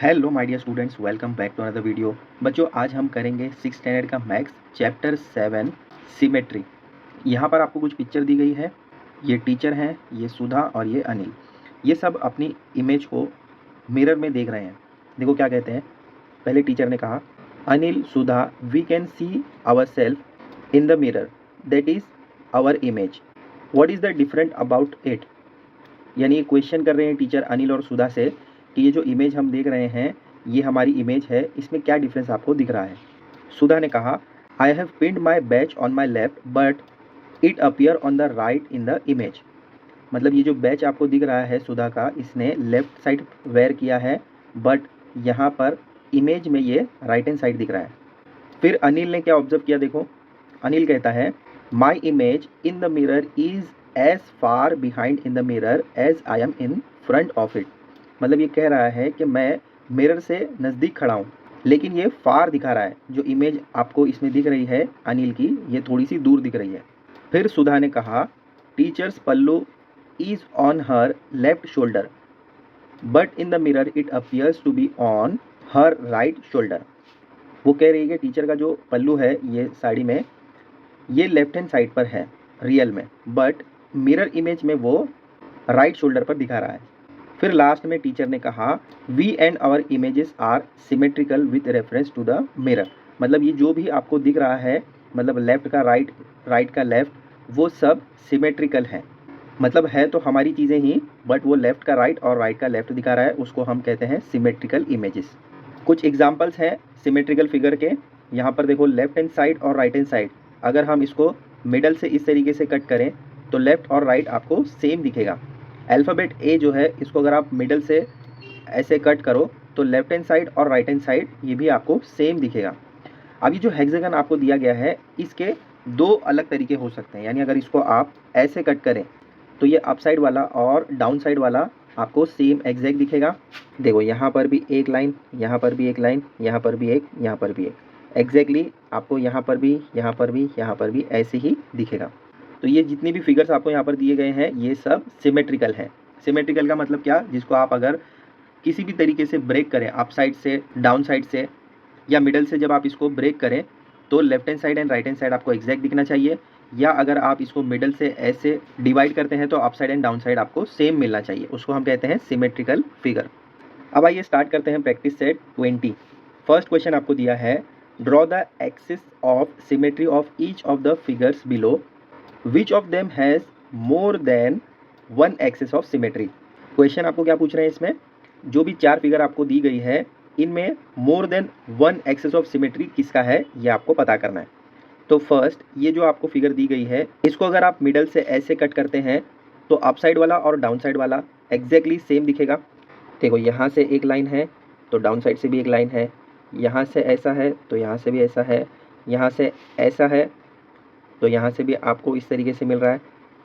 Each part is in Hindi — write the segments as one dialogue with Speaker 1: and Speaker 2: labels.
Speaker 1: Hello my dear students, welcome back to another video. बच्चों, आज हम करेंगे 6th स्टैंडर्ड का मैथ्स चैप्टर 7 सिमेट्री। यहाँ पर आपको कुछ पिक्चर दी गई है। ये टीचर हैं, ये सुधा और ये अनिल। ये सब अपनी इमेज को मिरर में देख रहे हैं। देखो क्या कहते हैं। पहले टीचर ने कहा, Anil, Sudha, we can see our self in the mirror, that is our image. What is the different about it. यानी क्वेश्चन कर रहे हैं टीचर अनिल और सुधा से कि ये जो इमेज हम देख रहे हैं, ये हमारी इमेज है, इसमें क्या डिफरेंस आपको दिख रहा है। सुधा ने कहा, I have pinned my batch on my left but it appear on the right in the image. मतलब ये जो बैच आपको दिख रहा है सुधा का, इसने लेफ्ट साइड वेयर किया है, बट यहाँ पर इमेज में ये राइट हैंड साइड दिख रहा है। फिर अनिल ने क्या ऑब्जर्व किया, देखो। अनिल कहता है, my image in the mirror is as far behind in the mirror as I am in front of it. मतलब ये कह रहा है कि मैं मिरर से नज़दीक खड़ा हूँ, लेकिन ये फार दिखा रहा है। जो इमेज आपको इसमें दिख रही है अनिल की, ये थोड़ी सी दूर दिख रही है। फिर सुधा ने कहा, teacher's pallu is on her left shoulder but in the mirror it appears to be on her right shoulder. वो कह रही है कि टीचर का जो पल्लू है ये साड़ी में, ये लेफ्ट हैंड साइड पर है रियल में, बट मिरर इमेज में वो राइट शोल्डर पर दिखा रहा है। फिर लास्ट में टीचर ने कहा, we and our images are symmetrical with reference to the mirror. मतलब ये जो भी आपको दिख रहा है, मतलब लेफ्ट का राइट, राइट का लेफ्ट, वो सब सिमेट्रिकल है। मतलब है तो हमारी चीज़ें ही, बट वो लेफ्ट का राइट और राइट का लेफ्ट दिखा रहा है, उसको हम कहते हैं सिमेट्रिकल इमेजेस। कुछ एग्जाम्पल्स हैं सिमेट्रिकल फिगर के। यहाँ पर देखो, लेफ्ट हैंड साइड और राइट हैंड साइड, अगर हम इसको मिडल से इस तरीके से कट करें तो लेफ्ट और राइट आपको सेम दिखेगा। अल्फ़ाबेट ए जो है, इसको अगर आप मिडल से ऐसे कट करो तो लेफ्ट हैंड साइड और राइट हैंड साइड ये भी आपको सेम दिखेगा। अब ये जो हेक्सागन आपको दिया गया है, इसके दो अलग तरीके हो सकते हैं। यानी अगर इसको आप ऐसे कट करें तो ये अप साइड वाला और डाउन साइड वाला आपको सेम एग्जैक्ट दिखेगा। देखो, यहाँ पर भी एक लाइन, यहाँ पर भी एक लाइन, यहाँ पर भी एक, यहाँ पर भी एक, एग्जैक्टली आपको यहाँ पर भी, यहाँ पर भी, यहाँ पर भी ऐसे ही दिखेगा। तो ये जितनी भी फिगर्स आपको यहाँ पर दिए गए हैं, ये सब सिमेट्रिकल हैं। सिमेट्रिकल का मतलब क्या, जिसको आप अगर किसी भी तरीके से ब्रेक करें, अप साइड से, डाउन साइड से या मिडल से, जब आप इसको ब्रेक करें तो left hand side and right hand side आपको एग्जैक्ट दिखना चाहिए। या अगर आप इसको मिडल से ऐसे डिवाइड करते हैं तो up side and down side आपको सेम मिलना चाहिए, उसको हम कहते हैं सिमेट्रिकल फिगर। अब आइए स्टार्ट करते हैं प्रैक्टिस सेट 20। फर्स्ट क्वेश्चन आपको दिया है, draw the axis of symmetry of each of the figures below, which of them has more than one axis of symmetry. Question आपको क्या पूछ रहे हैं, इसमें जो भी चार फिगर आपको दी गई है, इनमें मोर than one axis of symmetry किसका है, ये आपको पता करना है। तो फर्स्ट, ये जो आपको फिगर दी गई है, इसको अगर आप मिडल से ऐसे कट करते हैं तो अप साइड वाला और डाउन साइड वाला एग्जैक्टली सेम दिखेगा। देखो, यहाँ से एक लाइन है तो डाउन साइड से भी एक लाइन है, यहाँ से ऐसा है तो यहाँ से भी ऐसा है, यहाँ से ऐसा है तो यहाँ से भी आपको इस तरीके से मिल रहा है,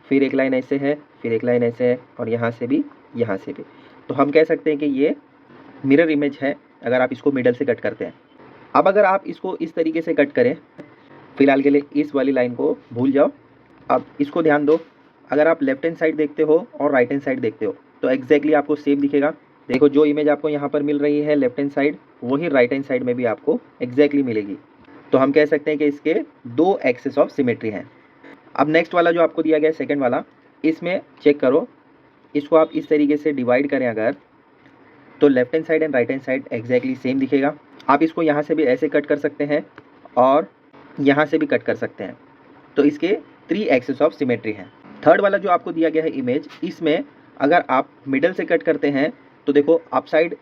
Speaker 1: फिर एक लाइन ऐसे है, फिर एक लाइन ऐसे है, और यहाँ से भी, यहाँ से भी। तो हम कह सकते हैं कि ये मिरर इमेज है अगर आप इसको मिडल से कट करते हैं। अब अगर आप इसको इस तरीके से कट करें, फिलहाल के लिए इस वाली लाइन को भूल जाओ, अब इसको ध्यान दो। अगर आप लेफ्ट हैंड साइड देखते हो और राइट हैंड साइड देखते हो तो एग्जैक्टली आपको सेम दिखेगा। देखो, जो इमेज आपको यहाँ पर मिल रही है लेफ्ट हैंड साइड, वही राइट हैंड साइड में भी आपको एग्जैक्टली मिलेगी। तो हम कह सकते हैं कि इसके दो एक्सिस ऑफ सिमेट्री हैं। अब नेक्स्ट वाला जो आपको दिया गया है, सेकंड वाला, इसमें चेक करो, इसको आप इस तरीके से डिवाइड करें अगर, तो left hand side and right hand side exactly same दिखेगा। आप इसको यहाँ से भी ऐसे कट कर सकते हैं और यहाँ से भी कट कर सकते हैं, तो इसके थ्री एक्सिस ऑफ सिमेट्री हैं। थर्ड वाला जो आपको दिया गया है इमेज, इसमें अगर आप मिडल से कट करते हैं तो देखो, अप साइड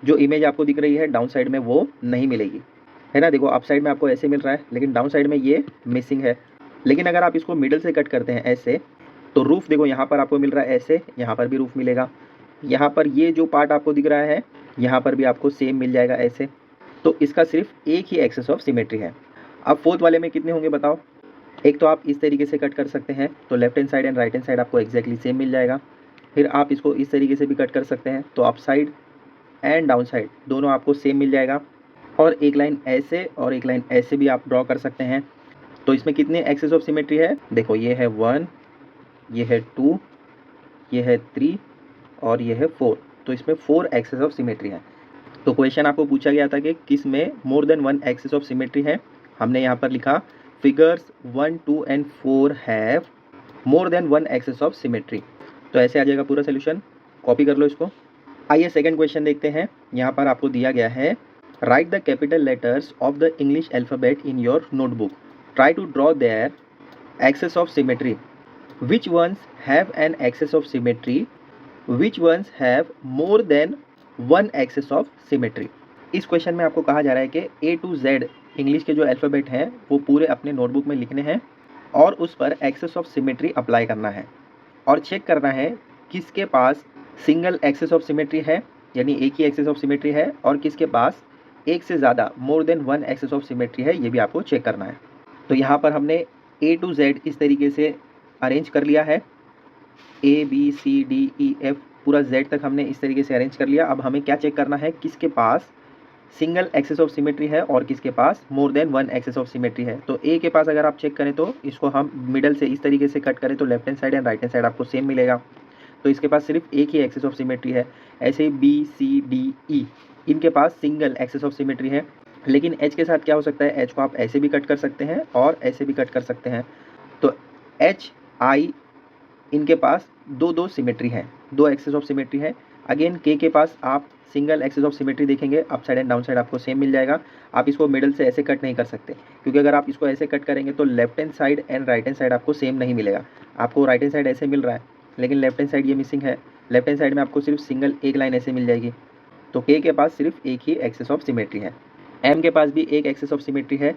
Speaker 1: जो इमेज आपको दिख रही है डाउन साइड में वो नहीं मिलेगी, है ना। देखो, अप साइड में आपको ऐसे मिल रहा है, लेकिन डाउन साइड में ये मिसिंग है। लेकिन अगर आप इसको मिडल से कट करते हैं ऐसे, तो रूफ देखो यहाँ पर आपको मिल रहा है ऐसे, यहाँ पर भी रूफ मिलेगा। यहाँ पर ये जो पार्ट आपको दिख रहा है, यहाँ पर भी आपको सेम मिल जाएगा ऐसे। तो इसका सिर्फ एक ही एक्सिस ऑफ सिमेट्री है। अब फोर्थ वाले में कितने होंगे बताओ। एक तो आप इस तरीके से कट कर सकते हैं तो left hand side and right hand side आपको एग्जैक्टली सेम मिल जाएगा। फिर आप इसको इस तरीके से भी कट कर सकते हैं तो up side and down side दोनों आपको सेम मिल जाएगा। और एक लाइन ऐसे और एक लाइन ऐसे भी आप ड्रॉ कर सकते हैं। तो इसमें कितने एक्सिस ऑफ सिमेट्री है, देखो, ये है 1, ये है 2, ये है 3 और ये है 4। तो इसमें 4 एक्सिस ऑफ सिमेट्री है। तो क्वेश्चन आपको पूछा गया था कि किस में मोर than one axis of symmetry है। हमने यहाँ पर लिखा figures 1, 2 and 4 have more than one axis of symmetry. तो ऐसे आ जाएगा पूरा सोल्यूशन, कॉपी कर लो इसको। आइए सेकंड क्वेश्चन देखते हैं। यहाँ पर आपको दिया गया है write the capital letters of the English alphabet in your notebook, try to draw their axis of symmetry, which ones have an axis of symmetry, which ones have more than one axis of symmetry। इस क्वेश्चन में आपको कहा जा रहा है कि A to Z इंग्लिश के जो अल्फ़ाबेट हैं वो पूरे अपने नोटबुक में लिखने हैं और उस पर एक्सिस ऑफ सिमेट्री अप्लाई करना है और चेक करना है किसके पास सिंगल एक्सिस ऑफ सिमेट्री है, यानी एक ही एक्सिस ऑफ सिमेट्री है, और किसके पास एक से ज़्यादा मोर than one axis of symmetry है, ये भी आपको चेक करना है। तो यहाँ पर हमने A to Z इस तरीके से अरेंज कर लिया है, ABCDEF पूरा Z तक हमने इस तरीके से अरेंज कर लिया। अब हमें क्या चेक करना है, किसके पास सिंगल एक्सिस ऑफ सिमेट्री है और किसके पास more than one axis of symmetry है। तो A के पास अगर आप चेक करें तो इसको हम मिडल से इस तरीके से कट करें तो left hand side and right hand side आपको सेम मिलेगा, तो इसके पास सिर्फ एक ही एक्सिस ऑफ सिमेट्री है। ऐसे ही BCDE इनके पास सिंगल एक्सिस ऑफ सिमेट्री है, लेकिन H के साथ क्या हो सकता है, H को आप ऐसे भी कट कर सकते हैं और ऐसे भी कट कर सकते हैं। तो HI इनके पास दो सिमेट्री है, दो एक्सिस ऑफ सिमेट्री है। अगेन K के पास आप सिंगल एक्सिस ऑफ सिमेट्री देखेंगे, up side and down side आपको सेम मिल जाएगा। आप इसको मिडल से ऐसे कट नहीं कर सकते, क्योंकि अगर आप इसको ऐसे कट करेंगे तो left hand side and right hand side आपको सेम नहीं मिलेगा। आपको राइट हैंड साइड ऐसे मिल रहा है लेकिन लेफ्ट हैंड साइड ये मिसिंग है, लेफ्ट हैंड साइड में आपको सिर्फ सिंगल एक लाइन ऐसे मिल जाएगी। तो K के पास सिर्फ एक ही एक्सिस ऑफ सिमेट्री है। M के पास भी एक एक्सिस ऑफ सिमेट्री है।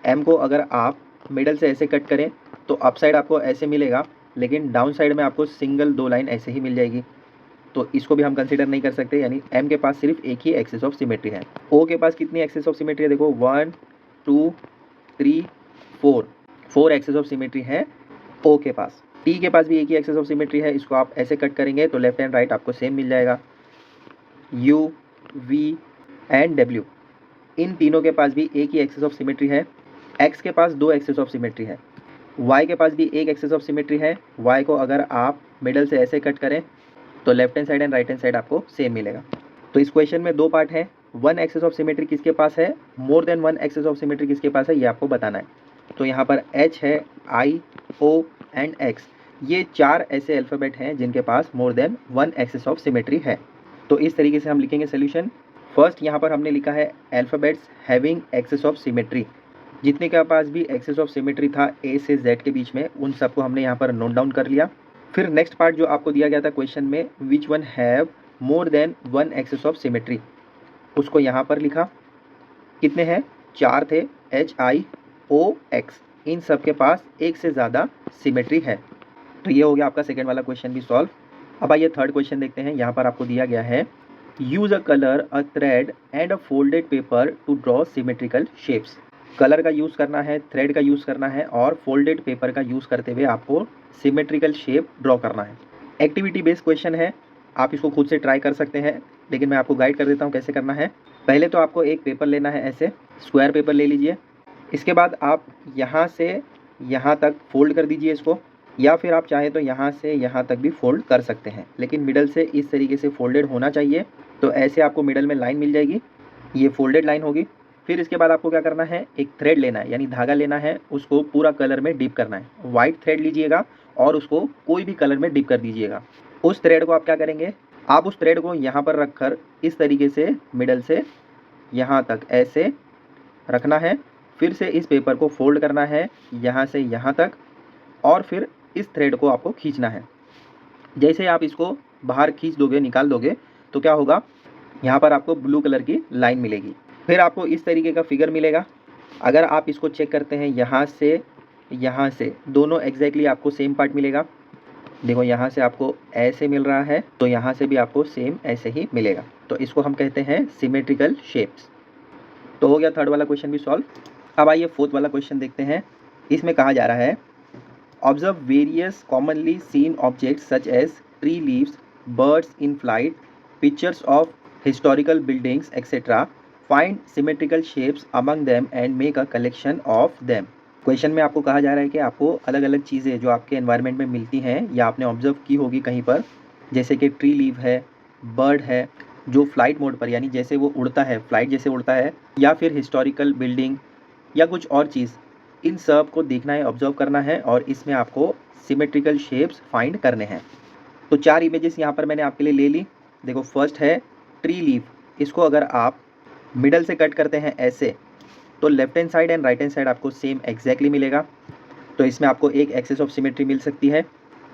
Speaker 1: M को अगर आप मिडल से ऐसे कट करें तो अप साइड आपको ऐसे मिलेगा, लेकिन डाउन साइड में आपको सिंगल दो लाइन ऐसे ही मिल जाएगी, तो इसको भी हम कंसीडर नहीं कर सकते, यानी M के पास सिर्फ एक ही एक्सिस ऑफ सिमेट्री है। O के पास कितनी एक्सिस ऑफ सिमेट्री है, देखो 1, 2, 3, 4 एक्सिस ऑफ सिमेट्री है O के पास। T के पास भी एक ही एक्सिस ऑफ सिमेट्री है, इसको आप ऐसे कट करेंगे तो लेफ्ट एंड राइट आपको सेम मिल जाएगा। U, V एंड W इन तीनों के पास भी एक ही एक्सिस ऑफ सिमेट्री है। X के पास दो एक्सिस ऑफ सिमेट्री है। Y के पास भी एक एक्सिस ऑफ सिमेट्री है। Y को अगर आप मिडल से ऐसे कट करें तो left hand side and right hand side आपको सेम मिलेगा। तो इस क्वेश्चन में दो पार्ट है, वन एक्सिस ऑफ सिमेट्री किसके पास है, मोर than one axis of symmetry किसके पास है, ये आपको बताना है। तो यहाँ पर H है, I, O एंड X, ये चार ऐसे अल्फ़ाबेट हैं जिनके पास more than one axis of symmetry है। तो इस तरीके से हम लिखेंगे सोल्यूशन। फर्स्ट यहाँ पर हमने लिखा है alphabets having axis of symmetry, जितने के पास भी एक्सिस ऑफ सिमेट्री था A से Z के बीच में, उन सबको हमने यहाँ पर नोट डाउन कर लिया। फिर नेक्स्ट पार्ट जो आपको दिया गया था क्वेश्चन में, which one have more than one axis of symmetry, उसको यहाँ पर लिखा। कितने हैं, चार थे, HIOX, इन सब के पास एक से ज़्यादा सिमेट्री है। तो ये हो गया आपका सेकेंड वाला क्वेश्चन भी सॉल्व। अब आइए थर्ड क्वेश्चन देखते हैं। यहाँ पर आपको दिया गया है use a colour, a thread and a folded paper two draw symmetrical shapes. Colour का यूज़ करना है, थ्रेड का यूज़ करना है और फोल्डेड पेपर का यूज़ करते हुए आपको सिमेट्रिकल शेप ड्रॉ करना है। एक्टिविटी बेस्ड क्वेश्चन है, आप इसको खुद से ट्राई कर सकते हैं, लेकिन मैं आपको गाइड कर देता हूँ कैसे करना है। पहले तो आपको एक पेपर लेना है, ऐसे स्क्वायर पेपर ले लीजिए। इसके बाद आप यहाँ से यहाँ तक फोल्ड कर दीजिए इसको, या फिर आप चाहें तो यहाँ से यहाँ तक भी फोल्ड कर सकते हैं, लेकिन मिडल से इस तरीके से फोल्डेड होना चाहिए। तो ऐसे आपको मिडल में लाइन मिल जाएगी, ये फोल्डेड लाइन होगी। फिर इसके बाद आपको क्या करना है, एक थ्रेड लेना है, यानी धागा लेना है, उसको पूरा कलर में डिप करना है। वाइट थ्रेड लीजिएगा और उसको कोई भी कलर में डिप कर दीजिएगा। उस थ्रेड को आप क्या करेंगे, आप उस थ्रेड को यहाँ पर रखकर इस तरीके से मिडल से यहाँ तक ऐसे रखना है। फिर से इस पेपर को फोल्ड करना है यहाँ से यहाँ तक, और फिर इस थ्रेड को आपको खींचना है। जैसे आप इसको बाहर खींच दोगे, निकाल दोगे, तो क्या होगा, यहाँ पर आपको ब्लू कलर की लाइन मिलेगी। फिर आपको इस तरीके का फिगर मिलेगा। अगर आप इसको चेक करते हैं यहाँ से दोनों एग्जैक्टली आपको सेम पार्ट मिलेगा। देखो यहाँ से आपको ऐसे मिल रहा है, तो यहाँ से भी आपको सेम ऐसे ही मिलेगा। तो इसको हम कहते हैं सिमेट्रिकल शेप्स। तो हो गया थर्ड वाला क्वेश्चन भी सॉल्व। अब आइए फोर्थ वाला क्वेश्चन देखते हैं। इसमें कहा जा रहा है observe various commonly seen objects such as tree leaves, birds in flight, pictures of historical buildings etcetera, find symmetrical shapes among them and make a collection of them. Question में आपको कहा जा रहा है कि आपको अलग अलग चीज़ें जो आपके एनवायरनमेंट में मिलती हैं या आपने ऑब्जर्व की होगी कहीं पर, जैसे कि ट्री लीव है, बर्ड है, जो फ्लाइट मोड पर यानी जैसे वो उड़ता है, फ्लाइट जैसे उड़ता है, या फिर हिस्टोरिकल बिल्डिंग या कुछ और चीज़, इन सब को देखना है, ऑब्जर्व करना है और इसमें आपको सिमेट्रिकल शेप्स फाइंड करने हैं। तो 4 इमेजेस यहाँ पर मैंने आपके लिए ले ली। देखो फर्स्ट है ट्री लीफ, इसको अगर आप मिडल से कट करते हैं ऐसे, तो left hand side and right hand side आपको सेम एग्जैक्टली मिलेगा। तो इसमें आपको एक एक्सेस ऑफ सिमेट्री मिल सकती है।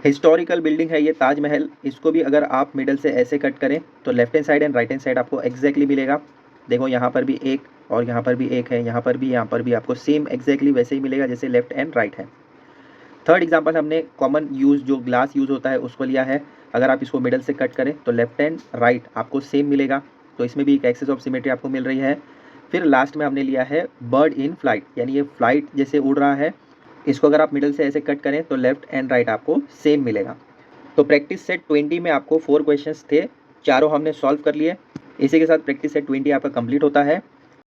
Speaker 1: हिस्टोरिकल बिल्डिंग है ये ताजमहल, इसको भी अगर आप मिडल से ऐसे कट करें तो left hand side and right hand side आपको एग्जैक्टली मिलेगा। देखो यहाँ पर भी एक और यहाँ पर भी एक है, यहाँ पर भी आपको सेम एग्जैक्टली वैसे ही मिलेगा जैसे लेफ्ट एंड राइट है। थर्ड एग्जांपल हमने कॉमन यूज़ जो ग्लास यूज़ होता है उसको लिया है। अगर आप इसको मिडल से कट करें तो लेफ्ट एंड राइट आपको सेम मिलेगा, तो इसमें भी एक एक्सेस ऑफ सिमेट्री आपको मिल रही है। फिर लास्ट में हमने लिया है बर्ड इन फ्लाइट, यानी ये फ्लाइट जैसे उड़ रहा है, इसको अगर आप मिडल से ऐसे कट करें तो लेफ्ट एंड राइट आपको सेम मिलेगा। तो प्रैक्टिस सेट 20 में आपको 4 क्वेश्चंस थे, चारों हमने सॉल्व कर लिए। इसी के साथ प्रैक्टिस सेट 20 आपका कंप्लीट होता है।